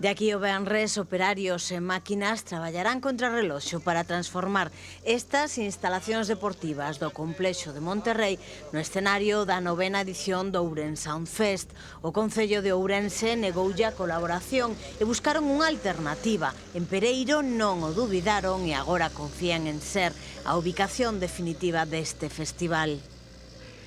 De aquí o venres, operarios e máquinas traballarán contra reloxo para transformar estas instalacións deportivas do complexo de Monterrei no escenario da 9ª edición do Ourense Sound Fest. O Concello de Ourense negoulle a colaboración e buscaron unha alternativa. En Pereiro non o dubidaron e agora confían en ser a ubicación definitiva deste festival.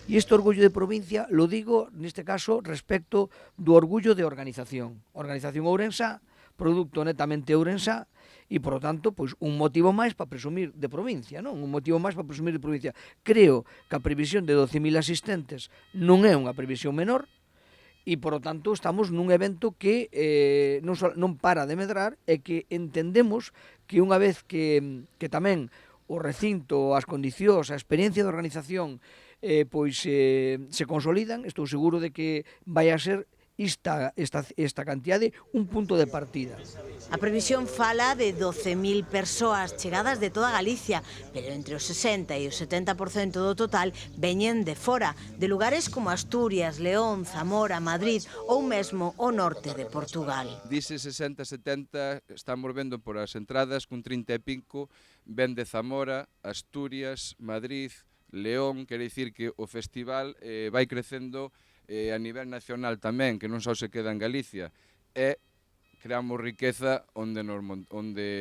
E este orgullo de provincia lo digo, neste caso, respecto do orgullo de organización. Organización ourensá, produto netamente ourensá, e, por lo tanto, pois, un motivo máis para presumir de provincia, non? Un motivo máis para presumir de provincia. Creo que a previsión de 12.000 asistentes non é unha previsión menor, e, por lo tanto, estamos nun evento que non para de medrar e que entendemos que unha vez que tamén o recinto, as condicións, a experiencia de organización se consolidan, estou seguro de que vai a ser esta cantidade un punto de partida. A previsión fala de 12.000 persoas chegadas de toda Galicia, pero entre o 60 e o 70% do total veñen de fora, de lugares como Asturias, León, Zamora, Madrid ou mesmo o norte de Portugal. Dice 60-70, estamos vendo por as entradas cun 30 e pico, ven de Zamora, Asturias, Madrid, León, quere dicir que o festival vai crecendo a nivel nacional tamén, que non só se queda en Galicia, e creamos riqueza onde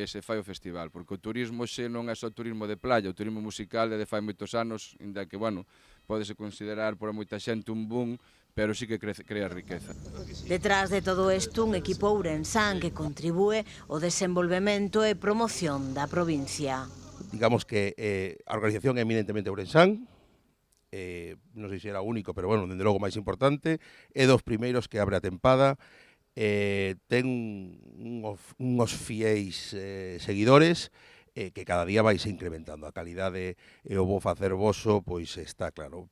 se fai o festival, porque o turismo xe non é só turismo de playa, o turismo musical é de fai moitos anos, inda que, bueno, pódese considerar por moita xente un boom, pero sí que crea riqueza. Detrás de todo isto, un equipo ourensán que contribúe ao desenvolvemento e promoción da provincia. Digamos que a organización é eminentemente ourensán, non sei se era o único, pero, bueno, dende logo máis importante, é dos primeiros que abre a tempada, ten unhos fiéis seguidores que cada día vai se incrementando. A calidade e o bo facer voso, pois está claro.